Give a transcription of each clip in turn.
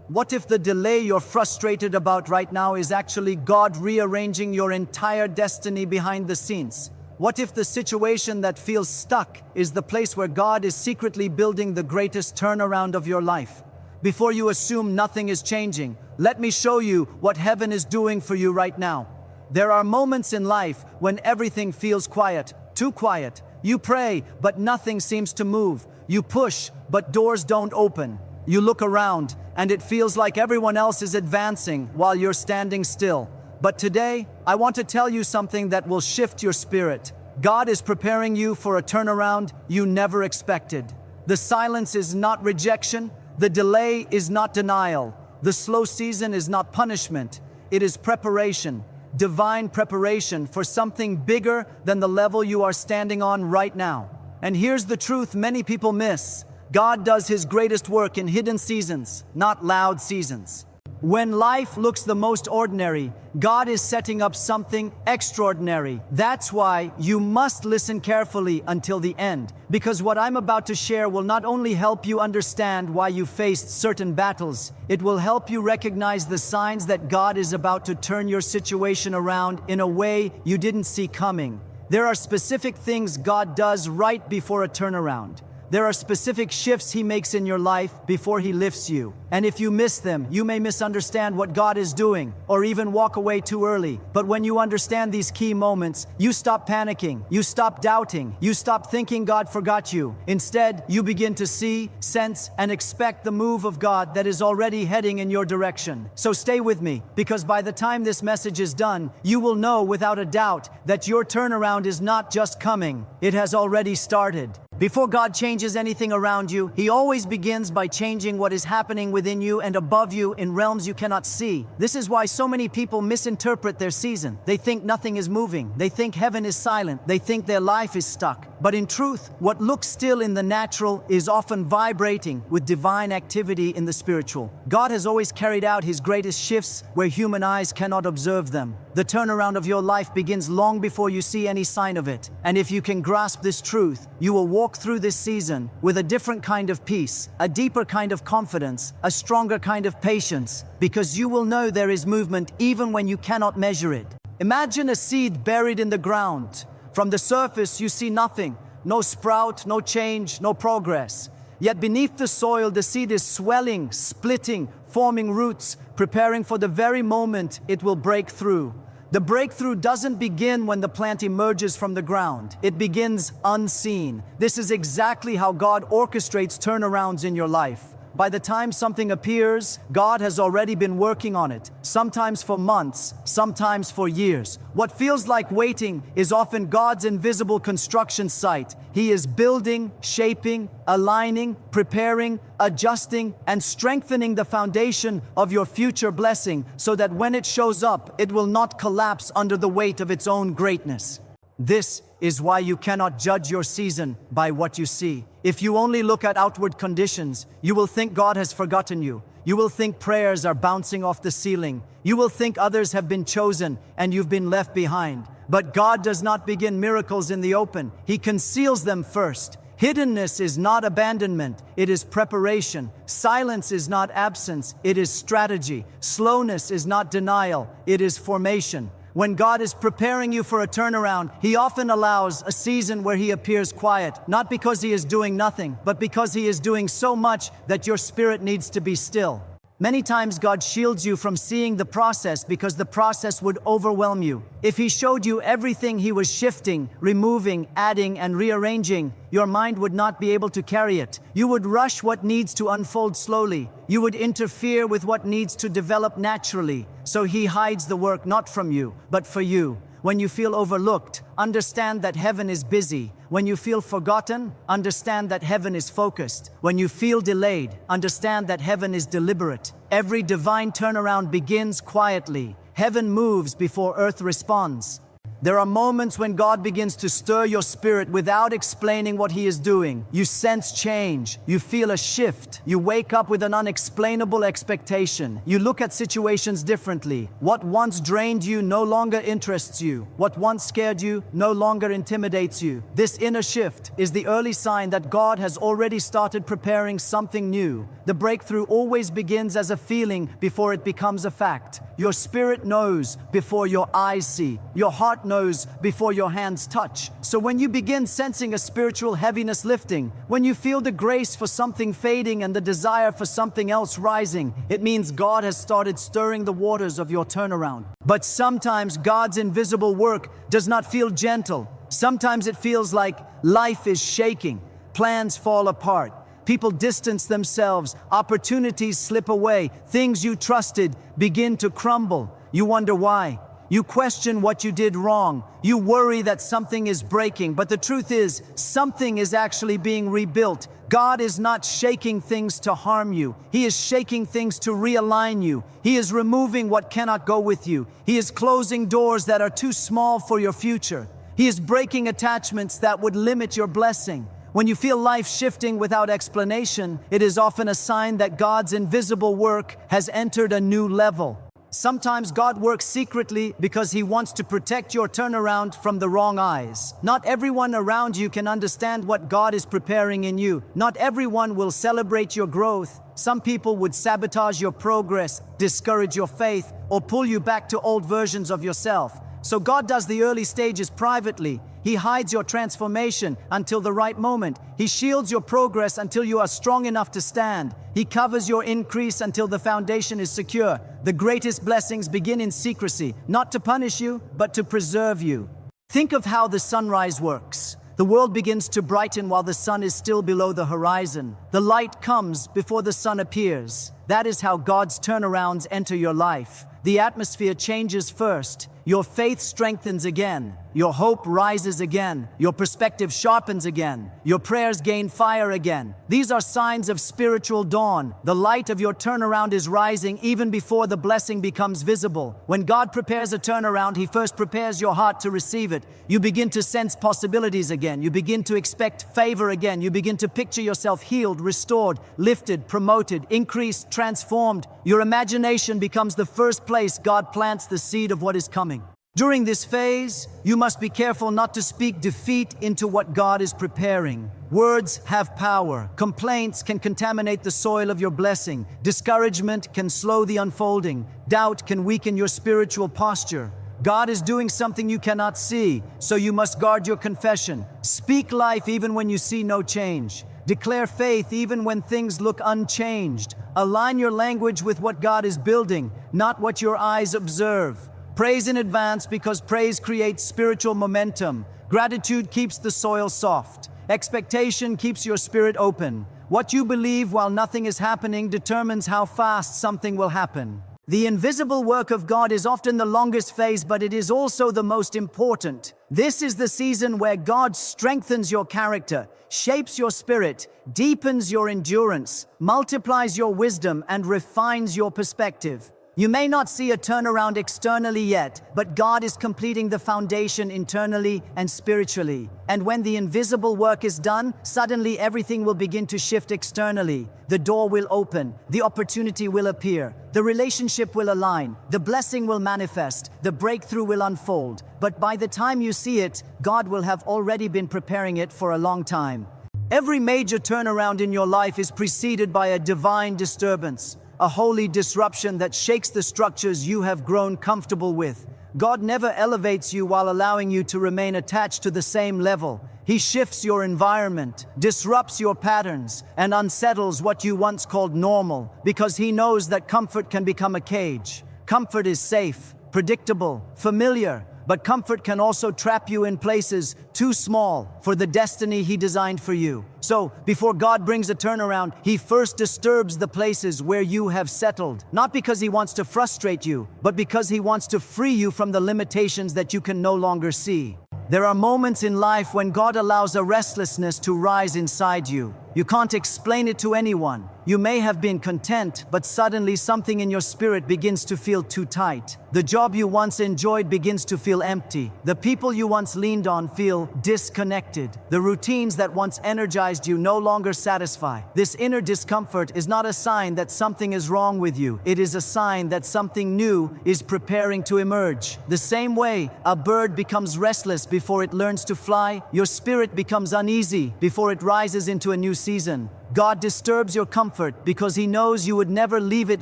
What if the delay you're frustrated about right now is actually God rearranging your entire destiny behind the scenes? What if the situation that feels stuck is the place where God is secretly building the greatest turnaround of your life? Before you assume nothing is changing, let me show you what heaven is doing for you right now. There are moments in life when everything feels quiet, too quiet. You pray, but nothing seems to move. You push, but doors don't open. You look around, and it feels like everyone else is advancing while you're standing still. But today, I want to tell you something that will shift your spirit. God is preparing you for a turnaround you never expected. The silence is not rejection. The delay is not denial. The slow season is not punishment. It is preparation, divine preparation for something bigger than the level you are standing on right now. And here's the truth many people miss. God does His greatest work in hidden seasons, not loud seasons. When life looks the most ordinary, God is setting up something extraordinary. That's why you must listen carefully until the end, because what I'm about to share will not only help you understand why you faced certain battles, it will help you recognize the signs that God is about to turn your situation around in a way you didn't see coming. There are specific things God does right before a turnaround. There are specific shifts He makes in your life before He lifts you. And if you miss them, you may misunderstand what God is doing, or even walk away too early. But when you understand these key moments, you stop panicking, you stop doubting, you stop thinking God forgot you. Instead, you begin to see, sense, and expect the move of God that is already heading in your direction. So stay with me, because by the time this message is done, you will know without a doubt that your turnaround is not just coming, it has already started. Before God changes anything around you, He always begins by changing what is happening within you and above you in realms you cannot see. This is why so many people misinterpret their season. They think nothing is moving. They think heaven is silent. They think their life is stuck. But in truth, what looks still in the natural is often vibrating with divine activity in the spiritual. God has always carried out His greatest shifts where human eyes cannot observe them. The turnaround of your life begins long before you see any sign of it. And if you can grasp this truth, you will walk through this season with a different kind of peace, a deeper kind of confidence, a stronger kind of patience, because you will know there is movement even when you cannot measure it. Imagine a seed buried in the ground. From the surface, you see nothing, no sprout, no change, no progress. Yet beneath the soil, the seed is swelling, splitting, forming roots, preparing for the very moment it will break through. The breakthrough doesn't begin when the plant emerges from the ground. It begins unseen. This is exactly how God orchestrates turnarounds in your life. By the time something appears, God has already been working on it, sometimes for months, sometimes for years. What feels like waiting is often God's invisible construction site. He is building, shaping, aligning, preparing, adjusting, and strengthening the foundation of your future blessing so that when it shows up, it will not collapse under the weight of its own greatness. This is why you cannot judge your season by what you see. If you only look at outward conditions, you will think God has forgotten you. You will think prayers are bouncing off the ceiling. You will think others have been chosen and you've been left behind. But God does not begin miracles in the open. He conceals them first. Hiddenness is not abandonment, it is preparation. Silence is not absence, it is strategy. Slowness is not denial, it is formation. When God is preparing you for a turnaround, He often allows a season where He appears quiet, not because He is doing nothing, but because He is doing so much that your spirit needs to be still. Many times God shields you from seeing the process because the process would overwhelm you. If He showed you everything He was shifting, removing, adding, and rearranging, your mind would not be able to carry it. You would rush what needs to unfold slowly. You would interfere with what needs to develop naturally. So He hides the work not from you, but for you. When you feel overlooked, understand that heaven is busy. When you feel forgotten, understand that heaven is focused. When you feel delayed, understand that heaven is deliberate. Every divine turnaround begins quietly. Heaven moves before earth responds. There are moments when God begins to stir your spirit without explaining what He is doing. You sense change. You feel a shift. You wake up with an unexplainable expectation. You look at situations differently. What once drained you no longer interests you. What once scared you no longer intimidates you. This inner shift is the early sign that God has already started preparing something new. The breakthrough always begins as a feeling before it becomes a fact. Your spirit knows before your eyes see. Your heart knows before your hands touch. So when you begin sensing a spiritual heaviness lifting, when you feel the grace for something fading and the desire for something else rising, it means God has started stirring the waters of your turnaround. But sometimes God's invisible work does not feel gentle. Sometimes it feels like life is shaking, plans fall apart. People distance themselves, opportunities slip away, things you trusted begin to crumble. You wonder why. You question what you did wrong. You worry that something is breaking, but the truth is, something is actually being rebuilt. God is not shaking things to harm you. He is shaking things to realign you. He is removing what cannot go with you. He is closing doors that are too small for your future. He is breaking attachments that would limit your blessing. When you feel life shifting without explanation, it is often a sign that God's invisible work has entered a new level. Sometimes God works secretly because He wants to protect your turnaround from the wrong eyes. Not everyone around you can understand what God is preparing in you. Not everyone will celebrate your growth. Some people would sabotage your progress, discourage your faith, or pull you back to old versions of yourself. So God does the early stages privately. He hides your transformation until the right moment. He shields your progress until you are strong enough to stand. He covers your increase until the foundation is secure. The greatest blessings begin in secrecy, not to punish you, but to preserve you. Think of how the sunrise works. The world begins to brighten while the sun is still below the horizon. The light comes before the sun appears. That is how God's turnarounds enter your life. The atmosphere changes first. Your faith strengthens again. Your hope rises again. Your perspective sharpens again. Your prayers gain fire again. These are signs of spiritual dawn. The light of your turnaround is rising even before the blessing becomes visible. When God prepares a turnaround, He first prepares your heart to receive it. You begin to sense possibilities again. You begin to expect favor again. You begin to picture yourself healed, restored, lifted, promoted, increased, transformed. Your imagination becomes the first place God plants the seed of what is coming. During this phase, you must be careful not to speak defeat into what God is preparing. Words have power. Complaints can contaminate the soil of your blessing. Discouragement can slow the unfolding. Doubt can weaken your spiritual posture. God is doing something you cannot see, so you must guard your confession. Speak life even when you see no change. Declare faith even when things look unchanged. Align your language with what God is building, not what your eyes observe. Praise in advance because praise creates spiritual momentum. Gratitude keeps the soil soft. Expectation keeps your spirit open. What you believe while nothing is happening determines how fast something will happen. The invisible work of God is often the longest phase, but it is also the most important. This is the season where God strengthens your character, shapes your spirit, deepens your endurance, multiplies your wisdom, and refines your perspective. You may not see a turnaround externally yet, but God is completing the foundation internally and spiritually. And when the invisible work is done, suddenly everything will begin to shift externally. The door will open, the opportunity will appear, the relationship will align, the blessing will manifest, the breakthrough will unfold. But by the time you see it, God will have already been preparing it for a long time. Every major turnaround in your life is preceded by a divine disturbance. A holy disruption that shakes the structures you have grown comfortable with. God never elevates you while allowing you to remain attached to the same level. He shifts your environment, disrupts your patterns, and unsettles what you once called normal, because He knows that comfort can become a cage. Comfort is safe, predictable, familiar, but comfort can also trap you in places too small for the destiny He designed for you. So, before God brings a turnaround, He first disturbs the places where you have settled. Not because He wants to frustrate you, but because He wants to free you from the limitations that you can no longer see. There are moments in life when God allows a restlessness to rise inside you. You can't explain it to anyone. You may have been content, but suddenly something in your spirit begins to feel too tight. The job you once enjoyed begins to feel empty. The people you once leaned on feel disconnected. The routines that once energized you no longer satisfy. This inner discomfort is not a sign that something is wrong with you. It is a sign that something new is preparing to emerge. The same way a bird becomes restless before it learns to fly, your spirit becomes uneasy before it rises into a new season. God disturbs your comfort because He knows you would never leave it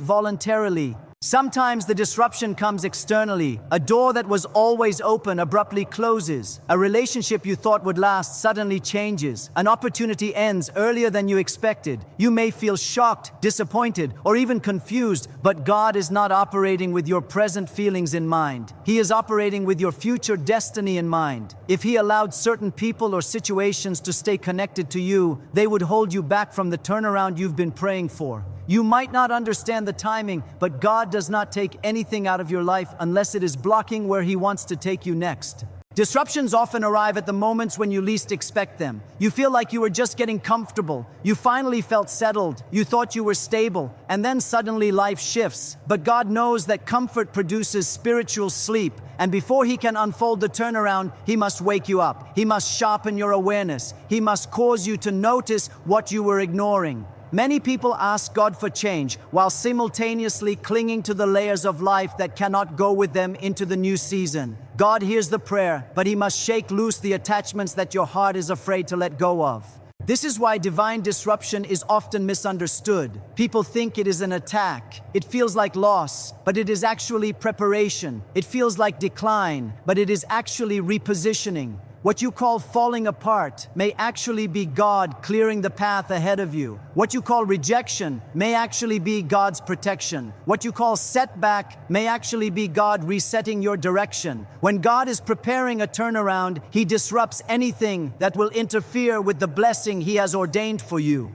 voluntarily. Sometimes the disruption comes externally. A door that was always open abruptly closes. A relationship you thought would last suddenly changes. An opportunity ends earlier than you expected. You may feel shocked, disappointed, or even confused, but God is not operating with your present feelings in mind. He is operating with your future destiny in mind. If He allowed certain people or situations to stay connected to you, they would hold you back from the turnaround you've been praying for. You might not understand the timing, but God does not take anything out of your life unless it is blocking where He wants to take you next. Disruptions often arrive at the moments when you least expect them. You feel like you were just getting comfortable. You finally felt settled. You thought you were stable. And then suddenly life shifts. But God knows that comfort produces spiritual sleep. And before He can unfold the turnaround, He must wake you up. He must sharpen your awareness. He must cause you to notice what you were ignoring. Many people ask God for change while simultaneously clinging to the layers of life that cannot go with them into the new season. God hears the prayer, but He must shake loose the attachments that your heart is afraid to let go of. This is why divine disruption is often misunderstood. People think it is an attack. It feels like loss, but it is actually preparation. It feels like decline, but it is actually repositioning. What you call falling apart may actually be God clearing the path ahead of you. What you call rejection may actually be God's protection. What you call setback may actually be God resetting your direction. When God is preparing a turnaround, He disrupts anything that will interfere with the blessing He has ordained for you.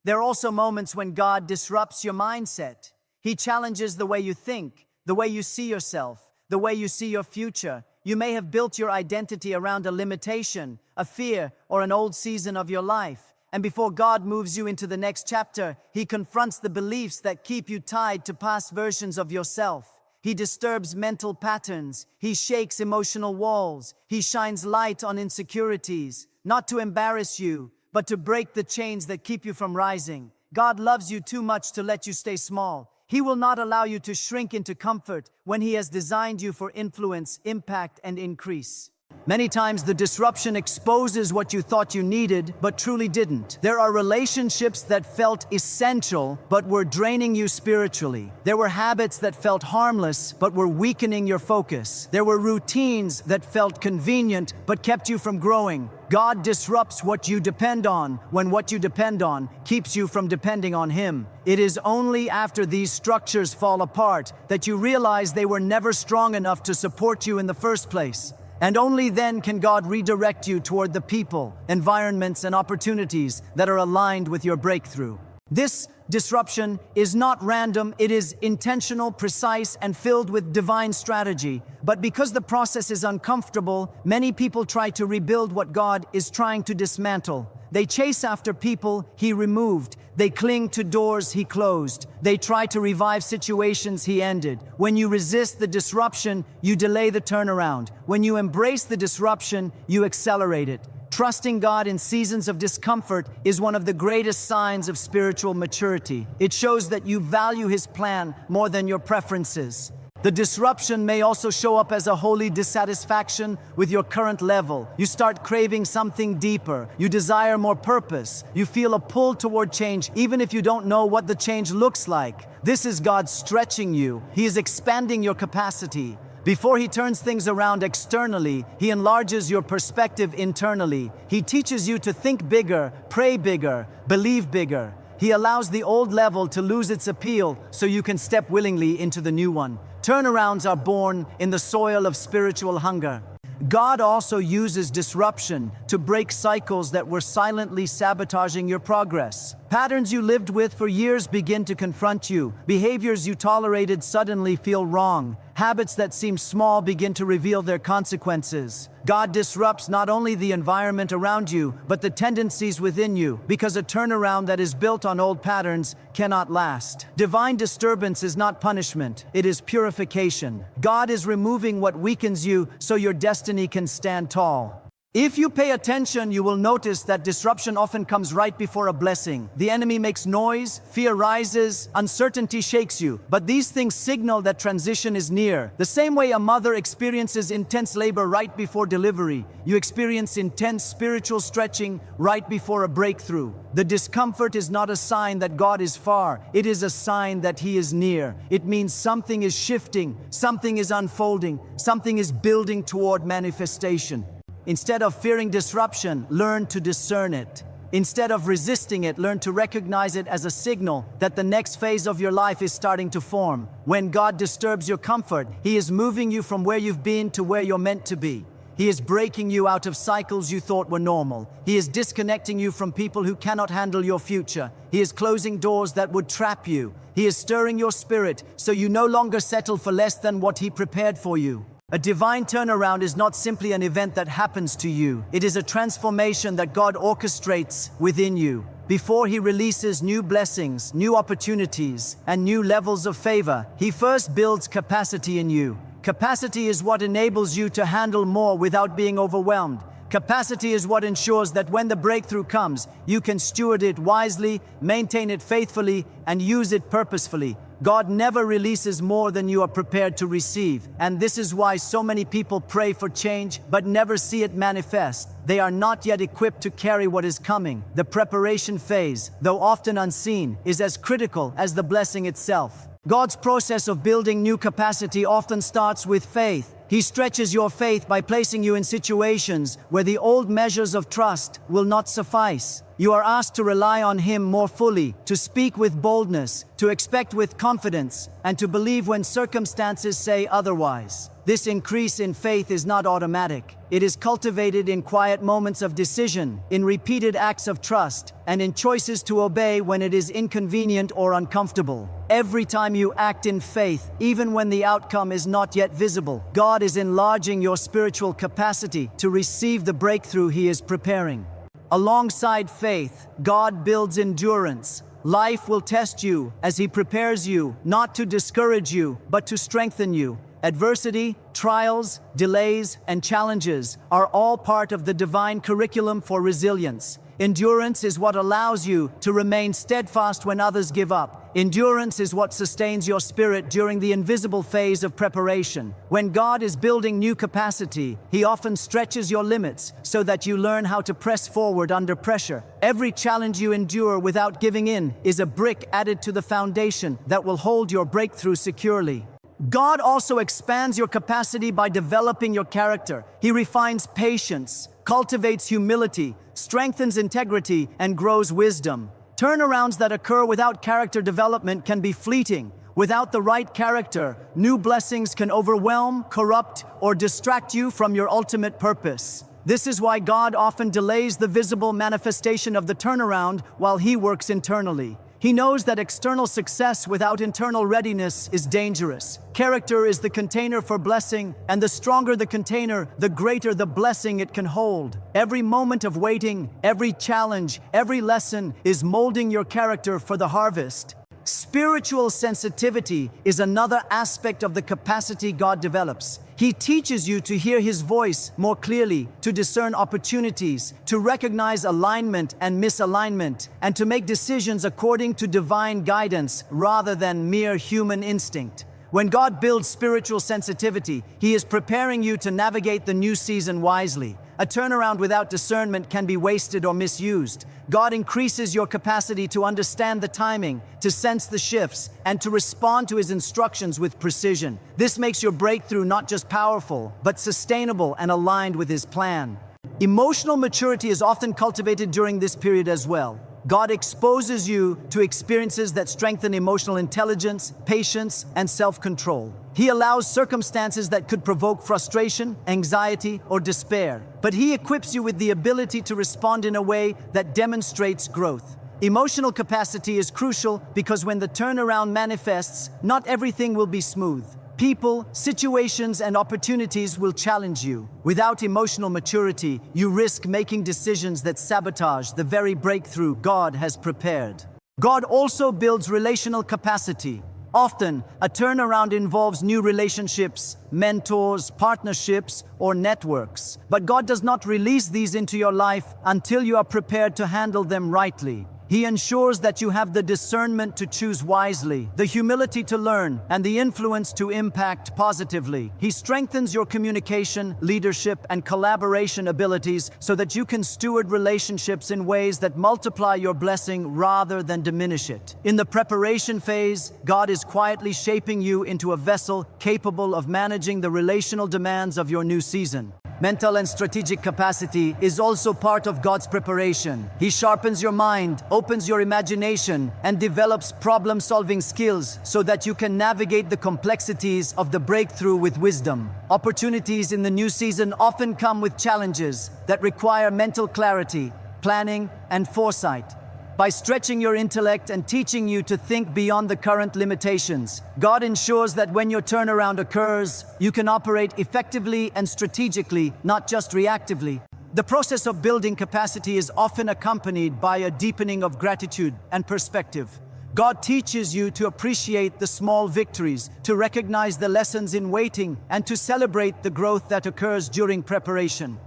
There are also moments when God disrupts your mindset. He challenges the way you think, the way you see yourself, the way you see your future. You may have built your identity around a limitation, a fear, or an old season of your life. And before God moves you into the next chapter, He confronts the beliefs that keep you tied to past versions of yourself. He disturbs mental patterns. He shakes emotional walls. He shines light on insecurities, not to embarrass you, but to break the chains that keep you from rising. God loves you too much to let you stay small. He will not allow you to shrink into comfort when He has designed you for influence, impact, and increase. Many times the disruption exposes what you thought you needed, but truly didn't. There are relationships that felt essential, but were draining you spiritually. There were habits that felt harmless, but were weakening your focus. There were routines that felt convenient, but kept you from growing. God disrupts what you depend on when what you depend on keeps you from depending on Him. It is only after these structures fall apart that you realize they were never strong enough to support you in the first place. And only then can God redirect you toward the people, environments, and opportunities that are aligned with your breakthrough. This disruption is not random, it is intentional, precise, and filled with divine strategy. But because the process is uncomfortable, many people try to rebuild what God is trying to dismantle. They chase after people He removed. They cling to doors He closed. They try to revive situations He ended. When you resist the disruption, you delay the turnaround. When you embrace the disruption, you accelerate it. Trusting God in seasons of discomfort is one of the greatest signs of spiritual maturity. It shows that you value His plan more than your preferences. The disruption may also show up as a holy dissatisfaction with your current level. You start craving something deeper. You desire more purpose. You feel a pull toward change, even if you don't know what the change looks like. This is God stretching you. He is expanding your capacity. Before He turns things around externally, He enlarges your perspective internally. He teaches you to think bigger, pray bigger, believe bigger. He allows the old level to lose its appeal so you can step willingly into the new one. Turnarounds are born in the soil of spiritual hunger. God also uses disruption to break cycles that were silently sabotaging your progress. Patterns you lived with for years begin to confront you. Behaviors you tolerated suddenly feel wrong. Habits that seem small begin to reveal their consequences. God disrupts not only the environment around you, but the tendencies within you, because a turnaround that is built on old patterns cannot last. Divine disturbance is not punishment, it is purification. God is removing what weakens you so your destiny can stand tall. If you pay attention, you will notice that disruption often comes right before a blessing. The enemy makes noise, fear rises, uncertainty shakes you. But these things signal that transition is near. The same way a mother experiences intense labor right before delivery, you experience intense spiritual stretching right before a breakthrough. The discomfort is not a sign that God is far. It is a sign that He is near. It means something is shifting, something is unfolding, something is building toward manifestation. Instead of fearing disruption, learn to discern it. Instead of resisting it, learn to recognize it as a signal that the next phase of your life is starting to form. When God disturbs your comfort, He is moving you from where you've been to where you're meant to be. He is breaking you out of cycles you thought were normal. He is disconnecting you from people who cannot handle your future. He is closing doors that would trap you. He is stirring your spirit so you no longer settle for less than what He prepared for you. A divine turnaround is not simply an event that happens to you. It is a transformation that God orchestrates within you. Before He releases new blessings, new opportunities, and new levels of favor, He first builds capacity in you. Capacity is what enables you to handle more without being overwhelmed. Capacity is what ensures that when the breakthrough comes, you can steward it wisely, maintain it faithfully, and use it purposefully. God never releases more than you are prepared to receive. And this is why so many people pray for change, but never see it manifest. They are not yet equipped to carry what is coming. The preparation phase, though often unseen, is as critical as the blessing itself. God's process of building new capacity often starts with faith. He stretches your faith by placing you in situations where the old measures of trust will not suffice. You are asked to rely on Him more fully, to speak with boldness, to expect with confidence, and to believe when circumstances say otherwise. This increase in faith is not automatic. It is cultivated in quiet moments of decision, in repeated acts of trust, and in choices to obey when it is inconvenient or uncomfortable. Every time you act in faith, even when the outcome is not yet visible, God is enlarging your spiritual capacity to receive the breakthrough He is preparing. Alongside faith, God builds endurance. Life will test you as He prepares you, not to discourage you, but to strengthen you. Adversity, trials, delays, and challenges are all part of the divine curriculum for resilience. Endurance is what allows you to remain steadfast when others give up. Endurance is what sustains your spirit during the invisible phase of preparation. When God is building new capacity, He often stretches your limits so that you learn how to press forward under pressure. Every challenge you endure without giving in is a brick added to the foundation that will hold your breakthrough securely. God also expands your capacity by developing your character. He refines patience, cultivates humility, strengthens integrity, and grows wisdom. Turnarounds that occur without character development can be fleeting. Without the right character, new blessings can overwhelm, corrupt, or distract you from your ultimate purpose. This is why God often delays the visible manifestation of the turnaround while He works internally. He knows that external success without internal readiness is dangerous. Character is the container for blessing, and the stronger the container, the greater the blessing it can hold. Every moment of waiting, every challenge, every lesson is molding your character for the harvest. Spiritual sensitivity is another aspect of the capacity God develops. He teaches you to hear His voice more clearly, to discern opportunities, to recognize alignment and misalignment, and to make decisions according to divine guidance rather than mere human instinct. When God builds spiritual sensitivity, He is preparing you to navigate the new season wisely. A turnaround without discernment can be wasted or misused. God increases your capacity to understand the timing, to sense the shifts, and to respond to His instructions with precision. This makes your breakthrough not just powerful, but sustainable and aligned with His plan. Emotional maturity is often cultivated during this period as well. God exposes you to experiences that strengthen emotional intelligence, patience, and self-control. He allows circumstances that could provoke frustration, anxiety, or despair, but He equips you with the ability to respond in a way that demonstrates growth. Emotional capacity is crucial because when the turnaround manifests, not everything will be smooth. People, situations, and opportunities will challenge you. Without emotional maturity, you risk making decisions that sabotage the very breakthrough God has prepared. God also builds relational capacity. Often, a turnaround involves new relationships, mentors, partnerships, or networks. But God does not release these into your life until you are prepared to handle them rightly. He ensures that you have the discernment to choose wisely, the humility to learn, and the influence to impact positively. He strengthens your communication, leadership, and collaboration abilities so that you can steward relationships in ways that multiply your blessing rather than diminish it. In the preparation phase, God is quietly shaping you into a vessel capable of managing the relational demands of your new season. Mental and strategic capacity is also part of God's preparation. He sharpens your mind, opens your imagination, and develops problem-solving skills so that you can navigate the complexities of the breakthrough with wisdom. Opportunities in the new season often come with challenges that require mental clarity, planning, and foresight. By stretching your intellect and teaching you to think beyond the current limitations, God ensures that when your turnaround occurs, you can operate effectively and strategically, not just reactively. The process of building capacity is often accompanied by a deepening of gratitude and perspective. God teaches you to appreciate the small victories, to recognize the lessons in waiting, and to celebrate the growth that occurs during preparation.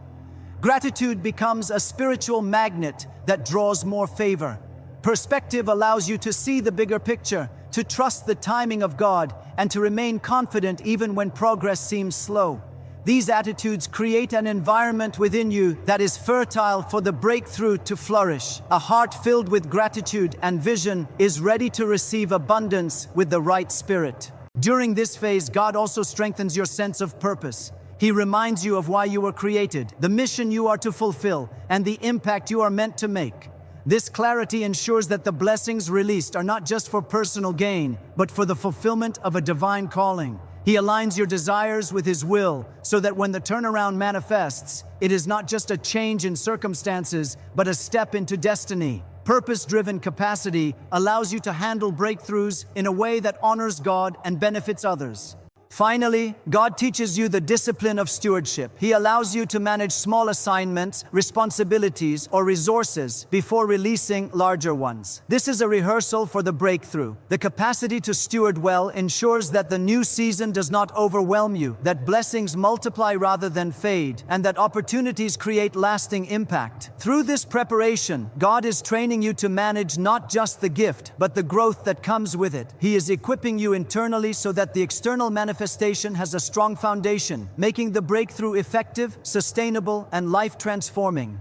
Gratitude becomes a spiritual magnet that draws more favor. Perspective allows you to see the bigger picture, to trust the timing of God, and to remain confident even when progress seems slow. These attitudes create an environment within you that is fertile for the breakthrough to flourish. A heart filled with gratitude and vision is ready to receive abundance with the right spirit. During this phase, God also strengthens your sense of purpose. He reminds you of why you were created, the mission you are to fulfill, and the impact you are meant to make. This clarity ensures that the blessings released are not just for personal gain, but for the fulfillment of a divine calling. He aligns your desires with His will, so that when the turnaround manifests, it is not just a change in circumstances, but a step into destiny. Purpose-driven capacity allows you to handle breakthroughs in a way that honors God and benefits others. Finally, God teaches you the discipline of stewardship. He allows you to manage small assignments, responsibilities, or resources before releasing larger ones. This is a rehearsal for the breakthrough. The capacity to steward well ensures that the new season does not overwhelm you, that blessings multiply rather than fade, and that opportunities create lasting impact. Through this preparation, God is training you to manage not just the gift, but the growth that comes with it. He is equipping you internally so that the external manifestation has a strong foundation, making the breakthrough effective, sustainable, and life-transforming.